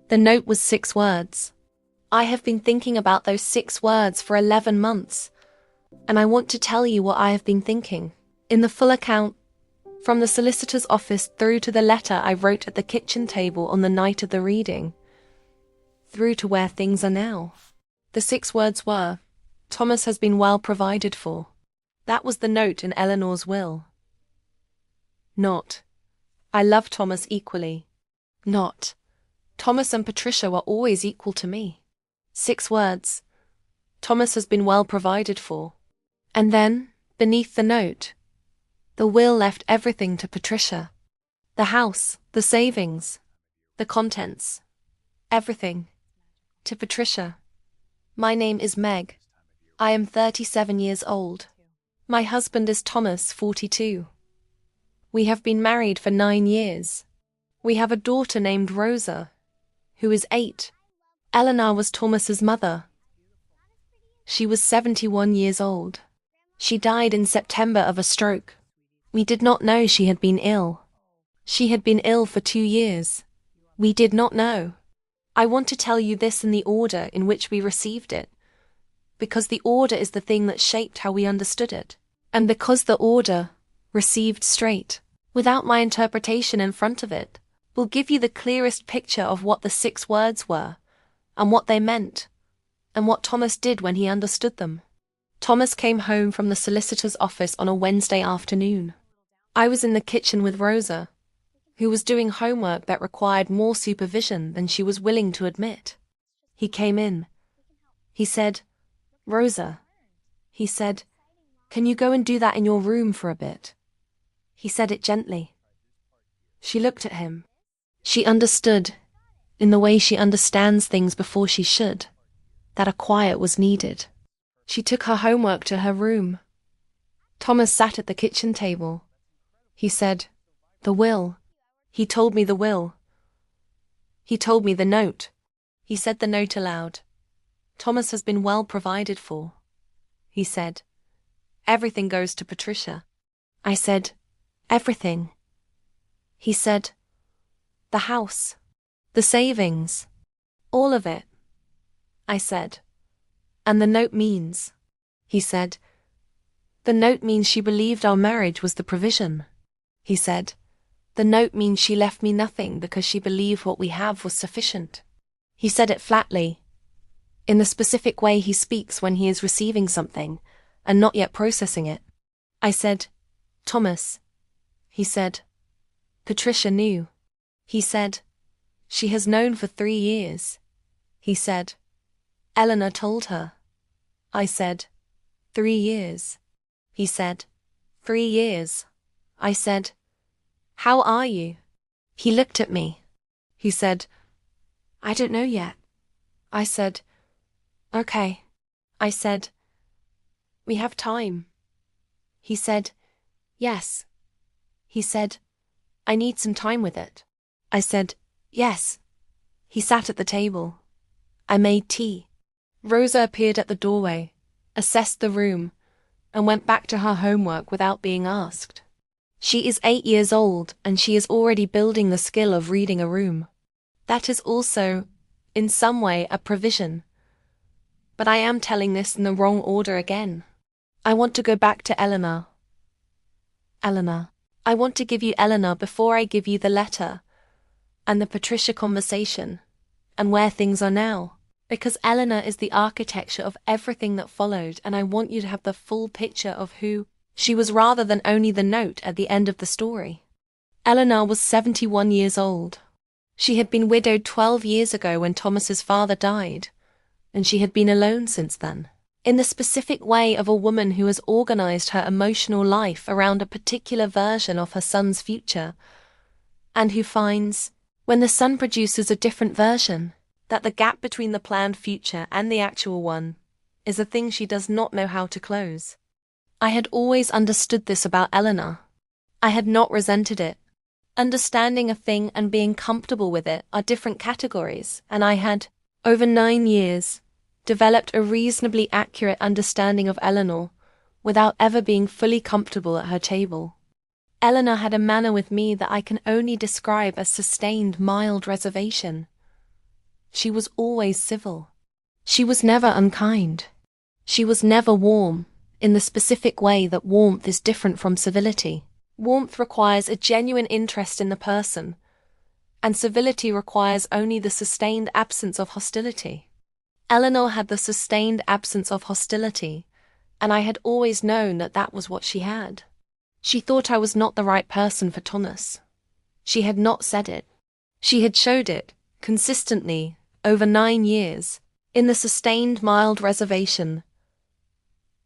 The note was 6 words. I have been thinking about those 6 words for 11 months, and I want to tell you what I have been thinking. In the full account, from the solicitor's office through to the letter I wrote at the kitchen table on the night of the reading, through to where things are now. The 6 words were, Thomas has been well provided for. That was the note in Eleanor's will. Not, I love Thomas equally. Not, Thomas and Patricia were always equal to me. 6 words, Thomas has been well provided for. And then, beneath the note, the will left everything to Patricia. The house, the savings, the contents, everything, to Patricia. My name is Meg. I am 37 years old. My husband is Thomas, 42. We have been married for 9 years. We have a daughter named Rosa, who is 8. Eleanor was Thomas's mother. She was 71 years old. She died in September of a stroke. We did not know she had been ill. She had been ill for 2 years. We did not know. I want to tell you this in the order in which we received it, because the order is the thing that shaped how we understood it, and because the order, received straight, without my interpretation in front of it, will give you the clearest picture of what the 6 words were, and what they meant, and what Thomas did when he understood them. Thomas came home from the solicitor's office on a Wednesday afternoon. I was in the kitchen with Rosa, who was doing homework that required more supervision than she was willing to admit. He came in. He said, Rosa, he said, can you go and do that in your room for a bit? He said it gently. She looked at him. She understood, in the way she understands things before she should, that a quiet was needed. She took her homework to her room. Thomas sat at the kitchen table. He said, the will. He told me the will. He told me the note. He said the note aloud. Thomas has been well provided for. He said, everything goes to Patricia. I said, everything. He said, the house, the savings, all of it. I said, and the note means, he said, the note means she believed our marriage was the provision. He said, the note means she left me nothing because she believed what we have was sufficient. He said it flatly, in the specific way he speaks when he is receiving something and not yet processing it. I said, Thomas. He said, Patricia knew. He said, she has known for 3 years. He said, Eleanor told her. I said, 3 years. He said, 3 years. I said, how are you? He looked at me. He said, I don't know yet. I said, okay. I said, we have time. He said, yes. He said, I need some time with it. I said, yes. He sat at the table. I made tea. Rosa appeared at the doorway, assessed the room, and went back to her homework without being asked. She is 8 years old and she is already building the skill of reading a room. That is also, in some way, a provision. But I am telling this in the wrong order again. I want to go back to Eleanor. Eleanor. I want to give you Eleanor before I give you the letter and the Patricia conversation and where things are now. Because Eleanor is the architecture of everything that followed, and I want you to have the full picture of who she was rather than only the note at the end of the story. Eleanor was 71 years old. She had been widowed 12 years ago when Thomas's father died, and she had been alone since then. In the specific way of a woman who has organized her emotional life around a particular version of her son's future, and who finds, when the son produces a different version, that the gap between the planned future and the actual one is a thing she does not know how to close. I had always understood this about Eleanor. I had not resented it. Understanding a thing and being comfortable with it are different categories, and I had, over 9 years, developed a reasonably accurate understanding of Eleanor without ever being fully comfortable at her table. Eleanor had a manner with me that I can only describe as sustained mild reservation. She was always civil. She was never unkind. She was never warm, in the specific way that warmth is different from civility. Warmth requires a genuine interest in the person, and civility requires only the sustained absence of hostility. Eleanor had the sustained absence of hostility, and I had always known that that was what she had. She thought I was not the right person for Thomas. She had not said it. She had showed it, consistently, over 9 years, in the sustained mild reservation.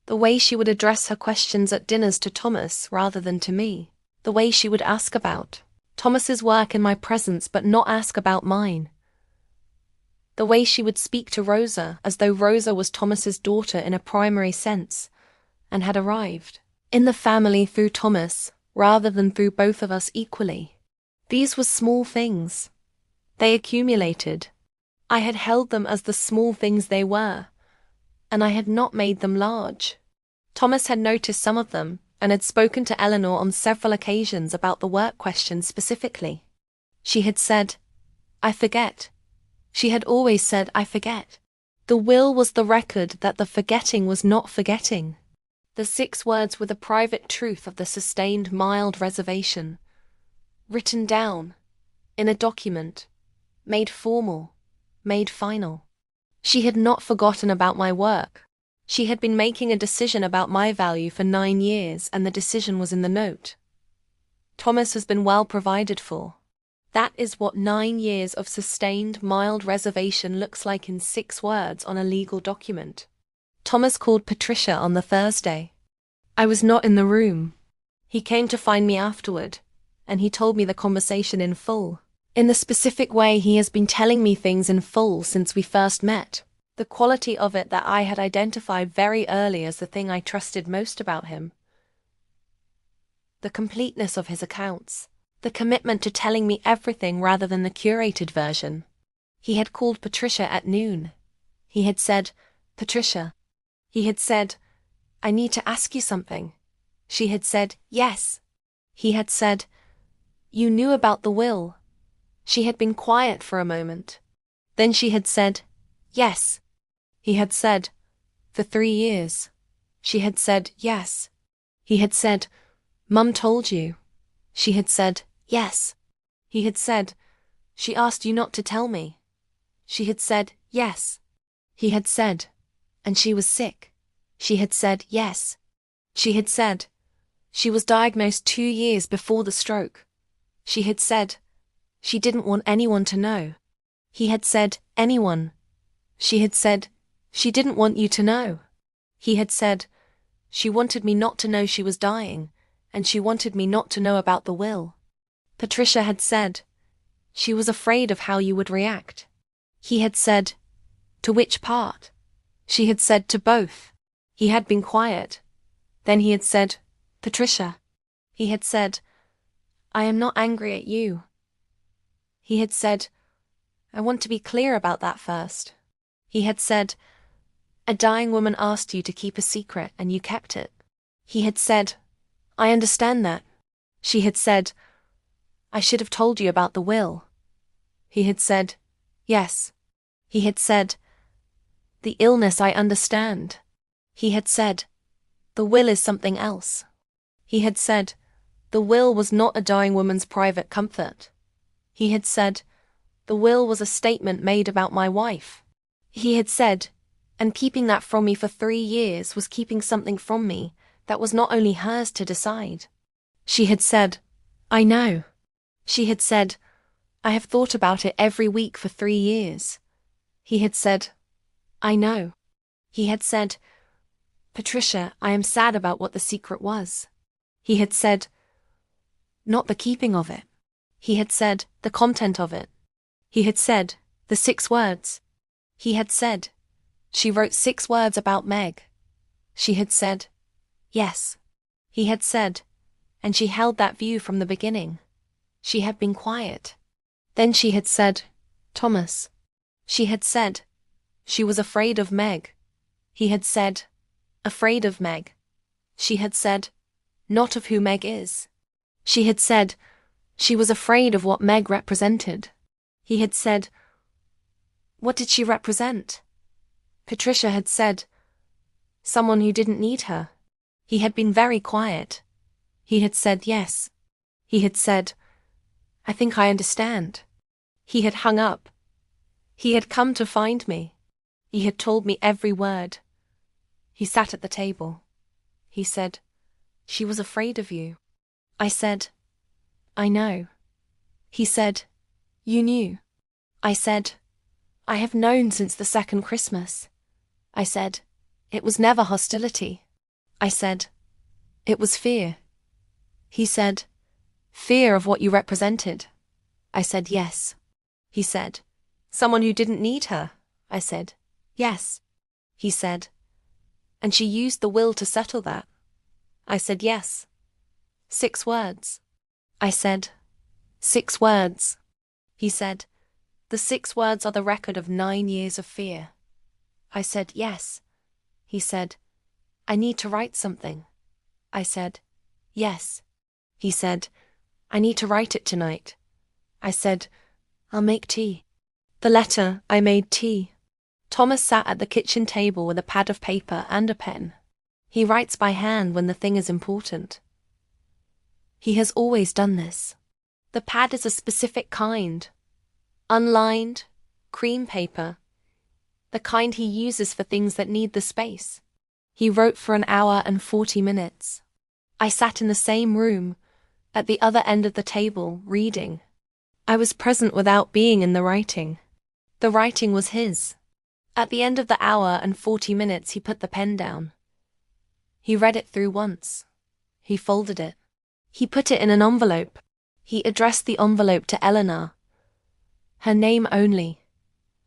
The way she would address her questions at dinners to Thomas rather than to me. The way she would ask about Thomas's work in my presence but not ask about mine. The way she would speak to Rosa as though Rosa was Thomas's daughter in a primary sense, and had arrived in the family through Thomas, rather than through both of us equally. These were small things. They accumulated. I had held them as the small things they were, and I had not made them large. Thomas had noticed some of them, and had spoken to Eleanor on several occasions about the work question specifically. She had said, "I forget." She had always said, "I forget." The will was the record that the forgetting was not forgetting. The 6 words were the private truth of the sustained mild reservation, written down, in a document, made formal, made final. She had not forgotten about my work. She had been making a decision about my value for 9 years, and the decision was in the note. Thomas has been well provided for. That is what 9 years of sustained mild reservation looks like in 6 words on a legal document. Thomas called Patricia on the Thursday. I was not in the room. He came to find me afterward, and he told me the conversation in full. In the specific way he has been telling me things in full since we first met. The quality of it that I had identified very early as the thing I trusted most about him. The completeness of his accounts. The commitment to telling me everything rather than the curated version. He had called Patricia at noon. He had said, "Patricia." He had said, "I need to ask you something." She had said, "Yes." He had said, "You knew about the will." She had been quiet for a moment. Then she had said, "Yes." He had said, "For 3 years." She had said, "Yes." He had said, "Mum told you." She had said, "Yes." He had said, "She asked you not to tell me." She had said, "Yes." He had said, "And she was sick." She had said, "Yes." She had said, "She was diagnosed 2 years before the stroke." She had said, "She didn't want anyone to know." He had said, "Anyone." She had said, "She didn't want you to know." He had said, "She wanted me not to know she was dying, and she wanted me not to know about the will." Patricia had said, "She was afraid of how you would react." He had said, "To which part?" She had said, "To both." He had been quiet. Then he had said, "Patricia." He had said, "I am not angry at you." He had said, "I want to be clear about that first." He had said, "A dying woman asked you to keep a secret and you kept it." He had said, "I understand that." She had said, "I should have told you about the will." He had said, "Yes." He had said, "The illness I understand." He had said, "The will is something else." He had said, "The will was not a dying woman's private comfort." He had said, "The will was a statement made about my wife." He had said, "And keeping that from me for 3 years was keeping something from me that was not only hers to decide." She had said, "I know." She had said, "I have thought about it every week for 3 years." He had said, "I know." He had said, "Patricia, I am sad about what the secret was." He had said, "Not the keeping of it." He had said, "The content of it." He had said, "The 6 words." He had said, "She wrote 6 words about Meg." She had said, "Yes." He had said, "And she held that view from the beginning." She had been quiet. Then she had said, "Thomas." She had said, "She was afraid of Meg." He had said, "Afraid of Meg." She had said, "Not of who Meg is." She had said, "She was afraid of what Meg represented." He had said, What did she represent? Patricia had said, someone who didn't need her. He had been very quiet. He had said yes. He had said, I think I understand. He had hung up. He had come to find me. He had told me every word. He sat at the table. He said, she was afraid of you. I said, I know. He said, you knew. I said, I have known since the second Christmas. I said, it was never hostility. I said, it was fear. He said, fear of what you represented. I said, yes. He said, someone who didn't need her. I said, yes. He said, and she used the will to settle that. I said, yes. 6 words. I said, 6 words. He said, the 6 words are the record of 9 years of fear. I said, yes. He said, I need to write something. I said, yes. He said, I need to write it tonight. I said, I'll make tea. The letter, I made tea. Thomas sat at the kitchen table with a pad of paper and a pen. He writes by hand when the thing is important. He has always done this. The pad is a specific kind. Unlined, cream paper. The kind he uses for things that need the space. He wrote for 1 hour and 40 minutes. I sat in the same room, at the other end of the table, reading. I was present without being in the writing. The writing was his. At the end of the hour and 40 minutes he put the pen down. He read it through once. He folded it. He put it in an envelope. He addressed the envelope to Eleanor. Her name only.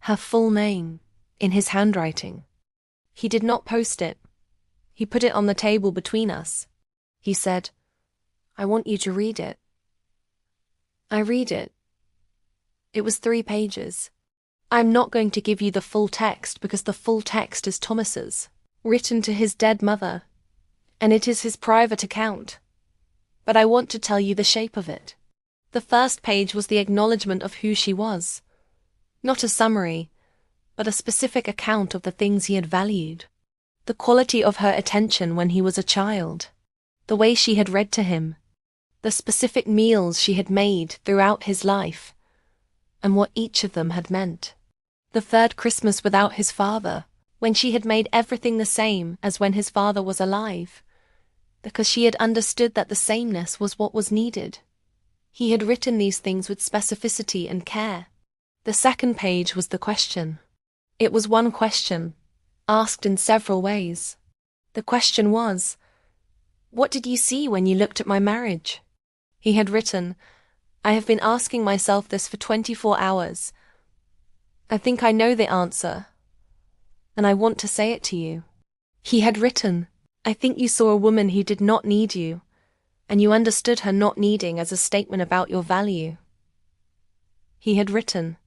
Her full name. In his handwriting. He did not post it. He put it on the table between us. He said, I want you to read it. I read it. It was 3 pages. I'm not going to give you the full text because the full text is Thomas's, written to his dead mother, and it is his private account. But I want to tell you the shape of it. The first page was the acknowledgement of who she was. Not a summary, but a specific account of the things he had valued. The quality of her attention when he was a child. The way she had read to him. The specific meals she had made throughout his life. And what each of them had meant. The 3rd Christmas without his father, when she had made everything the same as when his father was alive, because she had understood that the sameness was what was needed. He had written these things with specificity and care. The 2nd page was the question. It was one question, asked in several ways. The question was, what did you see when you looked at my marriage? He had written, I have been asking myself this for 24 hours. I think I know the answer, and I want to say it to you. He had written, I think you saw a woman who did not need you, and you understood her not needing as a statement about your value. He had written,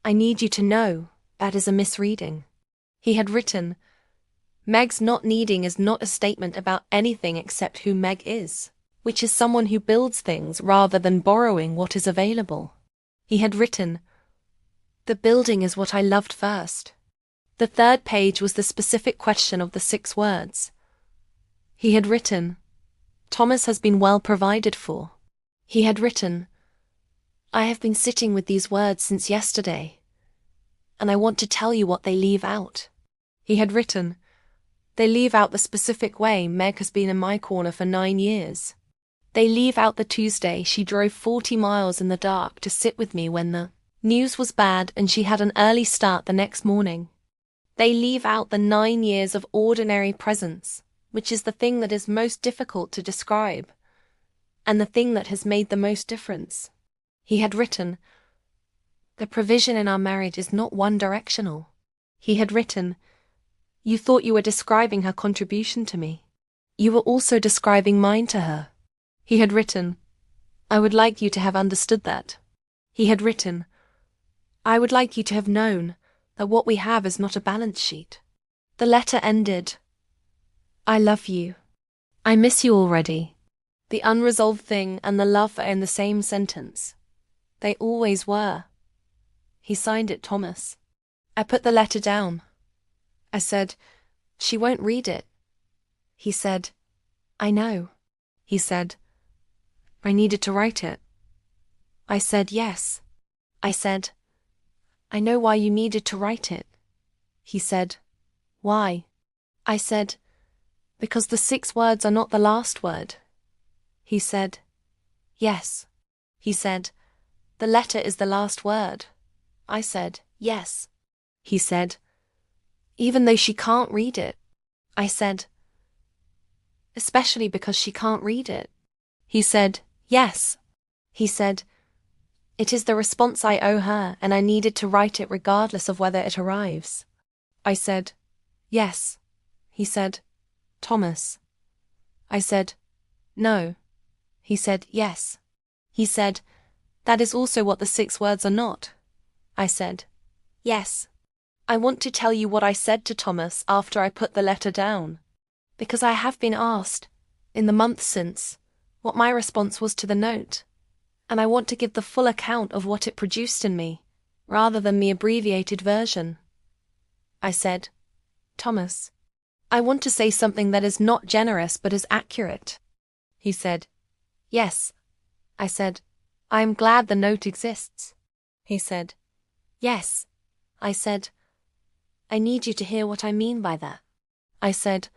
I need you to know that is a misreading. He had written, Meg's not needing is not a statement about anything except who Meg is, which is someone who builds things rather than borrowing what is available. He had written, the building is what I loved first. The 3rd page was the specific question of the 6 words. He had written, Thomas has been well provided for. He had written, I have been sitting with these words since yesterday, and I want to tell you what they leave out. He had written, they leave out the specific way Meg has been in my corner for 9 years. They leave out the Tuesday she drove 40 miles in the dark to sit with me when the news was bad and she had an early start the next morning. They leave out the 9 years of ordinary presence, which is the thing that is most difficult to describe, and the thing that has made the most difference. He had written, the provision in our marriage is not one-directional. He had written, you thought you were describing her contribution to me. You were also describing mine to her. He had written, I would like you to have understood that. He had written, I would like you to have known that what we have is not a balance sheet. The letter ended, I love you. I miss you already. The unresolved thing and the love are in the same sentence. They always were. He signed it Thomas. I put the letter down. I said, "She won't read it." He said, "I know." He said, "I needed to write it." I said, "Yes." I said, "I know why you needed to write it." He said, "Why?" I said, "Because the 6 words are not the last word." He said, "Yes." He said, "The letter is the last word." I said, "Yes." He said, "Even though she can't read it." I said, "Especially because she can't read it." He said, "Yes." He said, "It is the response I owe her, and I needed to write it regardless of whether it arrives." I said, "Yes." He said, "Thomas." I said, "No." He said, "Yes." He said, "That is also what the 6 words are not." I said, "Yes." I want to tell you what I said to Thomas after I put the letter down, because I have been asked, in the months since, what my response was to the note, and I want to give the full account of what it produced in me, rather than the abbreviated version. I said, "Thomas, I want to say something that is not generous but is accurate." He said, "Yes." I said, "I am glad the note exists." He said, "Yes." I said, "I need you to hear what I mean by that." I said,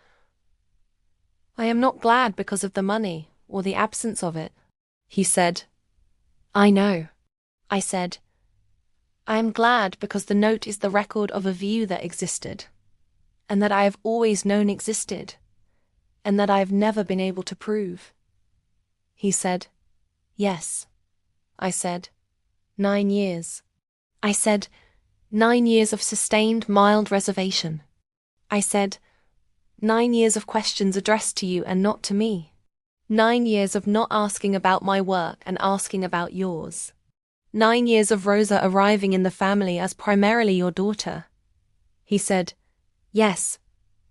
"I am not glad because of the money, or the absence of it." He said, "I know." I said, "I am glad because the note is the record of a view that existed, and that I have always known existed, and that I have never been able to prove." He said, "Yes." I said, 9 years. I said, 9 years of sustained mild reservation. I said, 9 years of questions addressed to you and not to me. 9 years of not asking about my work and asking about yours. 9 years of Rosa arriving in the family as primarily your daughter." He said, "Yes."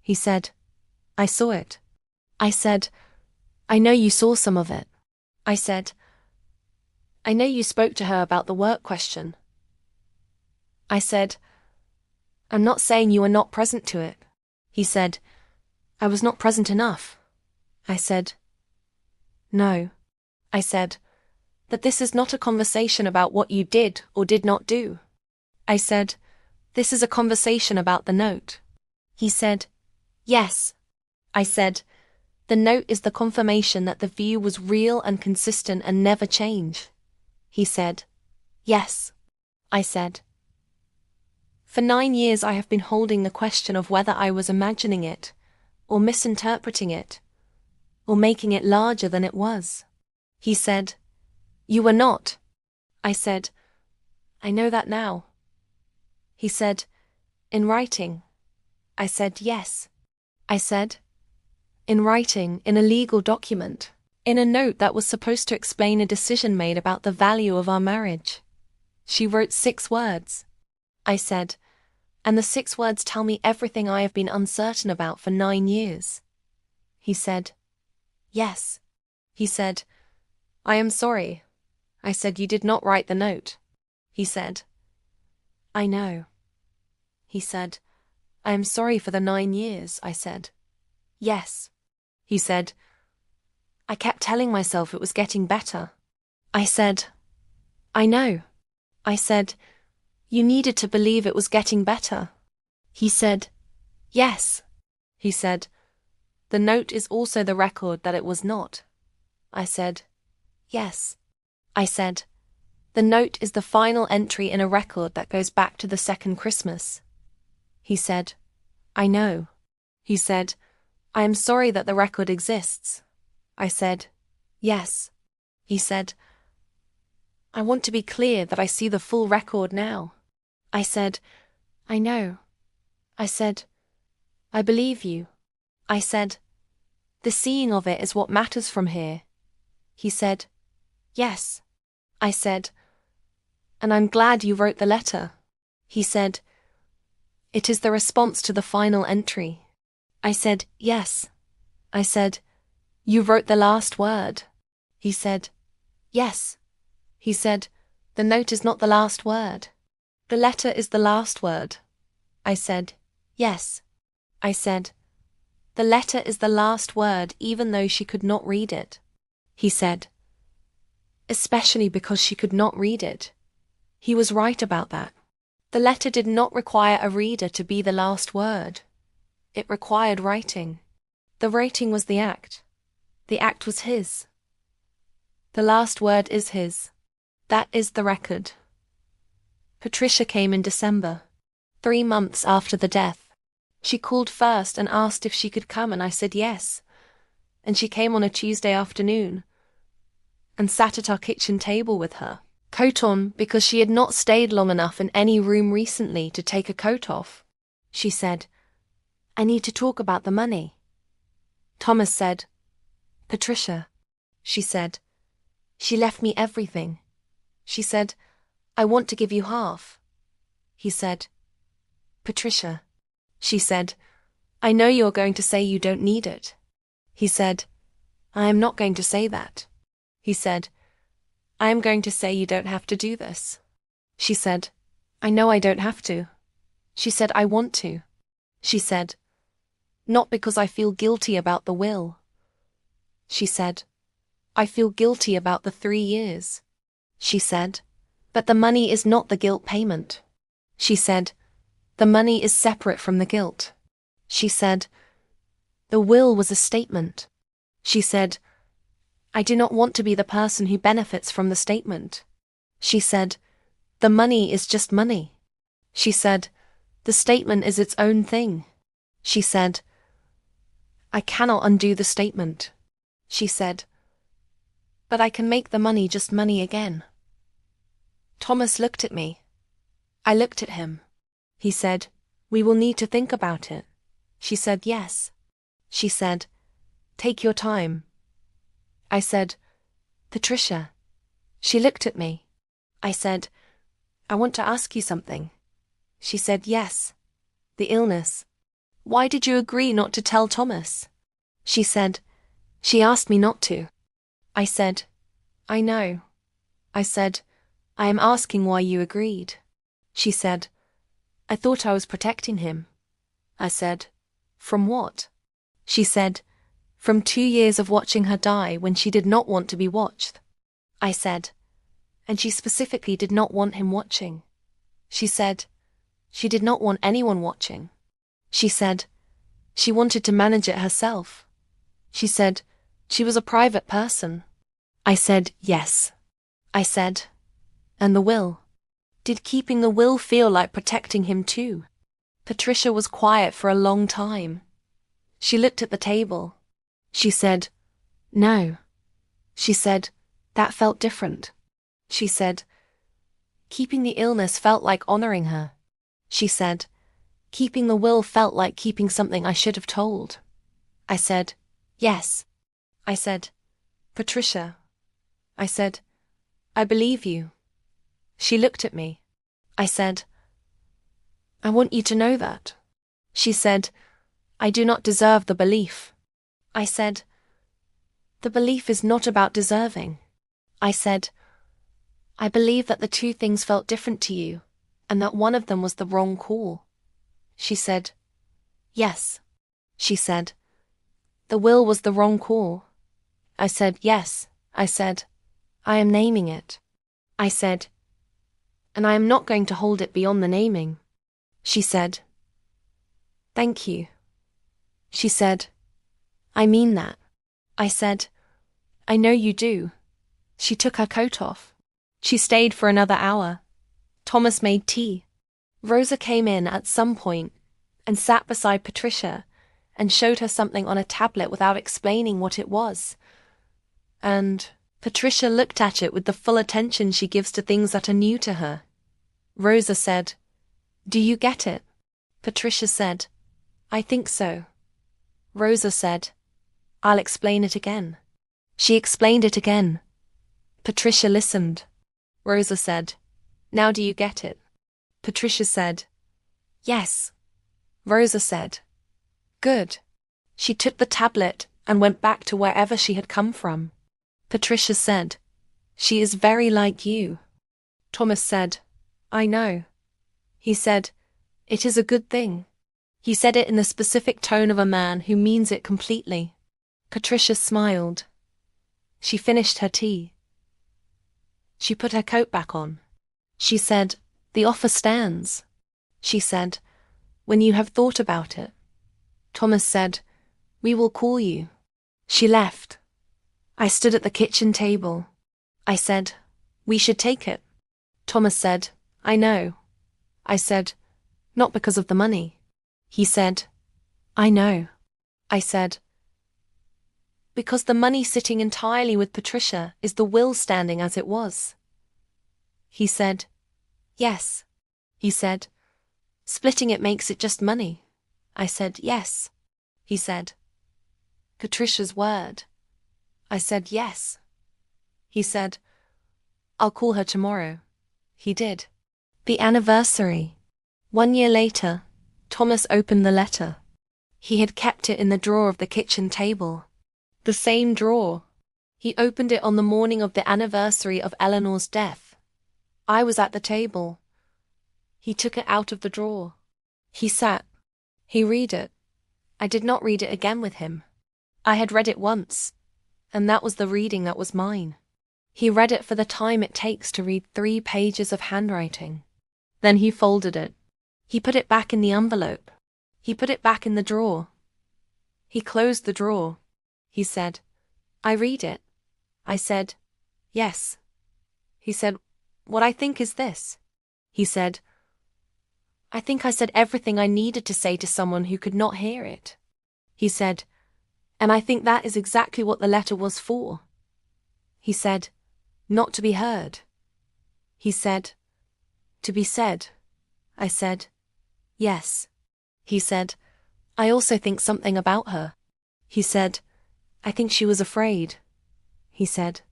He said, "I saw it." I said, "I know you saw some of it." I said, "I know you spoke to her about the work question." I said, "I'm not saying you were not present to it." He said, "I was not present enough." I said, "No." I said, "That this is not a conversation about what you did or did not do." I said, "This is a conversation about the note." He said, "Yes." I said, "The note is the confirmation that the view was real and consistent and never change." He said, "Yes." I said, "For 9 years I have been holding the question of whether I was imagining it, or misinterpreting it, or making it larger than it was." He said, "You were not." I said, "I know that now." He said, "In writing?" I said, "Yes." I said, "In writing, in a legal document, in a note that was supposed to explain a decision made about the value of our marriage. She wrote 6 words." I said, "And the 6 words tell me everything I have been uncertain about for 9 years." He said, "Yes." He said, "I am sorry." I said, "You did not write the note." He said, "I know." He said, "I am sorry for the 9 years." I said, "Yes." He said, "I kept telling myself it was getting better." I said, "I know." I said, "You needed to believe it was getting better." He said, "Yes." He said, "The note is also the record that it was not." I said, "Yes." I said, "The note is the final entry in a record that goes back to the 2nd Christmas." He said, "I know." He said, "I am sorry that the record exists." I said, "Yes." He said, "I want to be clear that I see the full record now." I said, "I know." I said, "I believe you." I said, "The seeing of it is what matters from here." He said, "Yes." I said, "And I'm glad you wrote the letter." He said, "It is the response to the final entry." I said, "Yes." I said, "You wrote the last word." He said, "Yes." He said, "The note is not the last word." The letter is the last word. I said, yes. I said, the letter is the last word even though she could not read it. He said, especially because she could not read it. He was right about that. The letter did not require a reader to be the last word. It required writing. The writing was the act. The act was his. The last word is his. That is the record. Patricia came in December, 3 months after the death. She called first and asked if she could come, and I said yes. And she came on a Tuesday afternoon and sat at our kitchen table with her coat on because she had not stayed long enough in any room recently to take a coat off. She said, I need to talk about the money. Thomas said, Patricia, she said, she left me everything. She said, I want to give you half. He said, Patricia, she said, I know you're going to say you don't need it. He said, I am not going to say that. He said, I am going to say you don't have to do this. She said, I know I don't have to. She said, I want to. She said, not because I feel guilty about the will. She said, I feel guilty about the 3 years. She said, but the money is not the guilt payment. She said, the money is separate from the guilt. She said, the will was a statement. She said, I do not want to be the person who benefits from the statement. She said, the money is just money. She said, the statement is its own thing. She said, I cannot undo the statement. She said, but I can make the money just money again. Thomas looked at me. I looked at him. He said, we will need to think about it. She said, yes. She said, take your time. I said, Patricia. She looked at me. I said, I want to ask you something. She said, yes. The illness. Why did you agree not to tell Thomas? She said, she asked me not to. I said, I know. I said, I am asking why you agreed. She said, I thought I was protecting him. I said, from what? She said, from 2 years of watching her die when she did not want to be watched. I said, and she specifically did not want him watching. She said, she did not want anyone watching. She said, she wanted to manage it herself. She said, she was a private person. I said, yes. I said, and the will? Did keeping the will feel like protecting him too? Patricia was quiet for a long time. She looked at the table. She said, no. She said, that felt different. She said, keeping the illness felt like honoring her. She said, keeping the will felt like keeping something I should have told. I said, yes. I said, Patricia. I said, I believe you. She looked at me. I said, I want you to know that. She said, I do not deserve the belief. I said, the belief is not about deserving. I said, I believe that the 2 things felt different to you, and that one of them was the wrong call. She said, yes. She said, the will was the wrong call. I said, yes. I said, I am naming it. I said, and I am not going to hold it beyond the naming. She said, thank you. She said, I mean that. I said, I know you do. She took her coat off. She stayed for another hour. Thomas made tea. Rosa came in at some point and sat beside Patricia and showed her something on a tablet without explaining what it was. And Patricia looked at it with the full attention she gives to things that are new to her. Rosa said, do you get it? Patricia said, I think so. Rosa said, I'll explain it again. She explained it again. Patricia listened. Rosa said, now do you get it? Patricia said, yes. Rosa said, good. She took the tablet and went back to wherever she had come from. Patricia said, she is very like you. Thomas said, I know. He said, "It is a good thing." He said it in the specific tone of a man who means it completely. Patricia smiled. She finished her tea. She put her coat back on. She said, "The offer stands." She said, "When you have thought about it." Thomas said, "We will call you." She left. I stood at the kitchen table. I said, "We should take it." Thomas said, "I know." I said, "Not because of the money." He said, "I know." I said, "Because the money sitting entirely with Patricia is the will standing as it was." He said, "Yes." He said, "Splitting it makes it just money." I said, "Yes." He said, "Patricia's word." I said, "Yes." He said, "I'll call her tomorrow." He did. The anniversary. 1 year later, Thomas opened the letter. He had kept it in the drawer of the kitchen table. The same drawer. He opened it on the morning of the anniversary of Eleanor's death. I was at the table. He took it out of the drawer. He sat. He read it. I did not read it again with him. I had read it once, and that was the reading that was mine. He read it for the time it takes to read 3 pages of handwriting. Then he folded it. He put it back in the envelope. He put it back in the drawer. He closed the drawer. He said, "I read it." I said, "Yes." He said, "What I think is this." He said, "I think I said everything I needed to say to someone who could not hear it." He said, "And I think that is exactly what the letter was for." He said, "Not to be heard." He said, "To be said." I said, "Yes." He said, "I also think something about her." He said, "I think she was afraid." He said,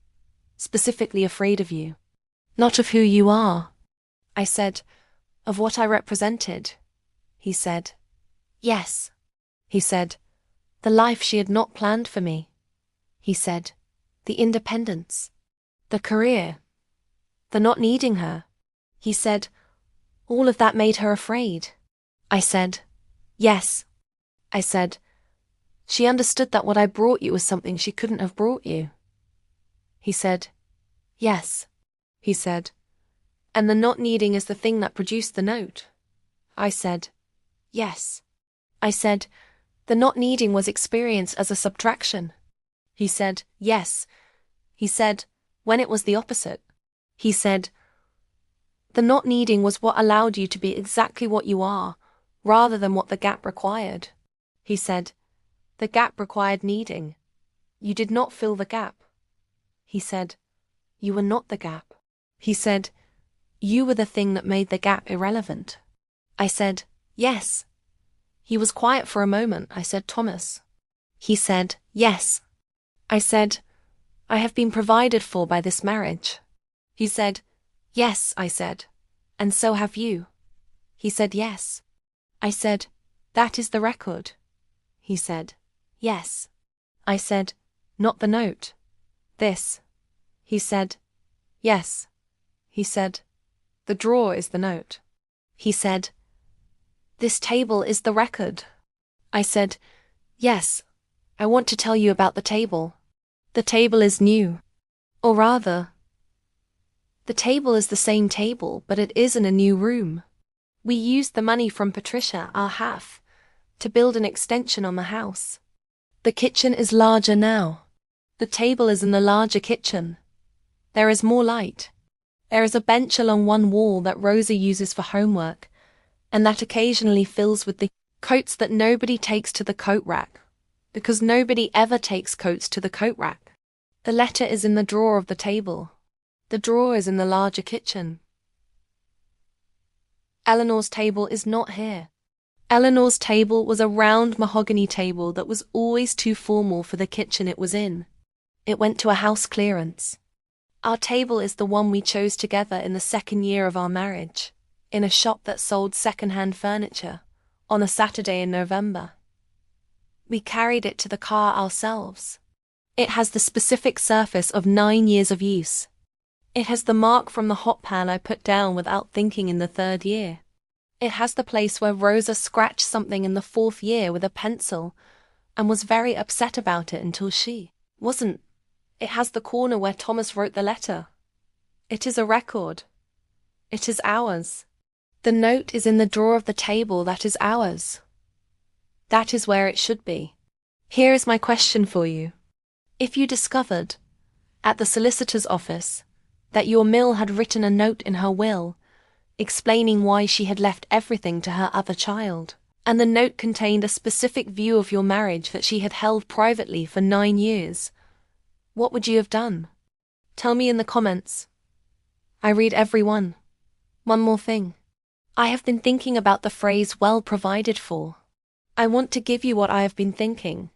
"Specifically afraid of you." "Not of who you are." I said, "Of what I represented." He said, "Yes." He said, "The life she had not planned for me." He said, "The independence. The career. The not needing her." He said, "All of that made her afraid." I said, "Yes." I said, "She understood that what I brought you was something she couldn't have brought you." He said, "Yes." He said, "And the not needing is the thing that produced the note." I said, "Yes." I said, "The not needing was experienced as a subtraction." He said, "Yes." He said, "When it was the opposite." He said, "The not needing was what allowed you to be exactly what you are, rather than what the gap required." He said, "The gap required needing. You did not fill the gap." He said, "You were not the gap." He said, "You were the thing that made the gap irrelevant." I said, "Yes." He was quiet for a moment. I said, "Thomas." He said, "Yes." I said, "I have been provided for by this marriage." He said, "Yes," I said, "and so have you." He said, "Yes." I said, "That is the record." He said, "Yes." I said, "Not the note. This." He said, "Yes." He said, "The drawer is the note." He said, "This table is the record." I said, "Yes. I want to tell you about the table. The table is new. Or rather, the table is the same table, but it is in a new room. We used the money from Patricia, our half, to build an extension on the house. The kitchen is larger now. The table is in the larger kitchen. There is more light. There is a bench along one wall that Rosa uses for homework, and that occasionally fills with the coats that nobody takes to the coat rack, because nobody ever takes coats to the coat rack. The letter is in the drawer of the table. The drawer is in the larger kitchen. Eleanor's table is not here. Eleanor's table was a round mahogany table that was always too formal for the kitchen it was in. It went to a house clearance. Our table is the one we chose together in the 2nd year of our marriage, in a shop that sold second-hand furniture, on a Saturday in November. We carried it to the car ourselves. It has the specific surface of 9 years of use. It has the mark from the hot pan I put down without thinking in the 3rd year. It has the place where Rosa scratched something in the 4th year with a pencil and was very upset about it until she wasn't. It has the corner where Thomas wrote the letter. It is a record. It is ours. The note is in the drawer of the table that is ours. That is where it should be. Here is my question for you. If you discovered, at the solicitor's office, that your mill had written a note in her will, explaining why she had left everything to her other child, and the note contained a specific view of your marriage that she had held privately for 9 years, what would you have done? Tell me in the comments. I read every one. One more thing. I have been thinking about the phrase well provided for. I want to give you what I have been thinking,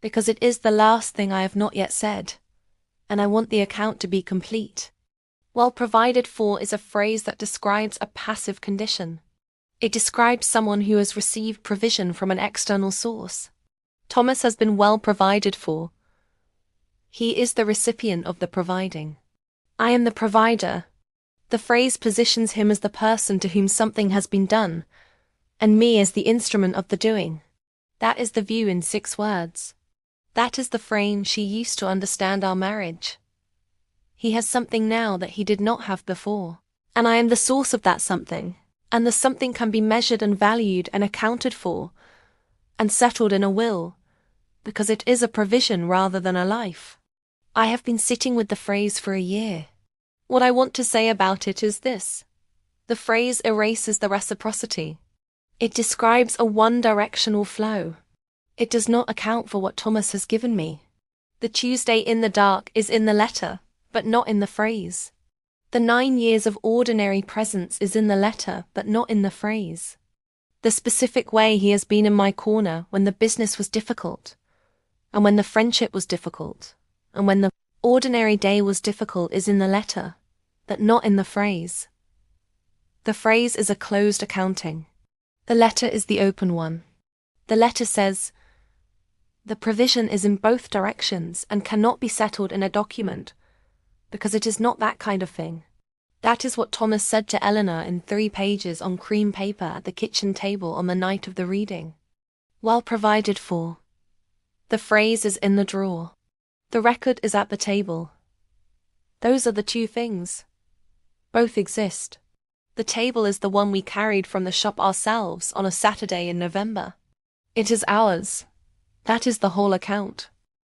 because it is the last thing I have not yet said, and I want the account to be complete. Well provided for is a phrase that describes a passive condition. It describes someone who has received provision from an external source. Thomas has been well provided for. He is the recipient of the providing. I am the provider. The phrase positions him as the person to whom something has been done, and me as the instrument of the doing. That is the view in 6 words. That is the frame she used to understand our marriage. He has something now that he did not have before, and I am the source of that something, and the something can be measured and valued and accounted for, and settled in a will, because it is a provision rather than a life. I have been sitting with the phrase for a year. What I want to say about it is this. The phrase erases the reciprocity. It describes a one-directional flow. It does not account for what Thomas has given me. The Tuesday in the dark is in the letter, but not in the phrase. The 9 years of ordinary presence is in the letter, but not in the phrase. The specific way he has been in my corner when the business was difficult, and when the friendship was difficult, and when the ordinary day was difficult is in the letter, but not in the phrase. The phrase is a closed accounting. The letter is the open one. The letter says, the provision is in both directions and cannot be settled in a document, because it is not that kind of thing. That is what Thomas said to Eleanor in 3 pages on cream paper at the kitchen table on the night of the reading. Well provided for. The phrase is in the drawer. The record is at the table. Those are the 2 things. Both exist. The table is the one we carried from the shop ourselves on a Saturday in November. It is ours. That is the whole account.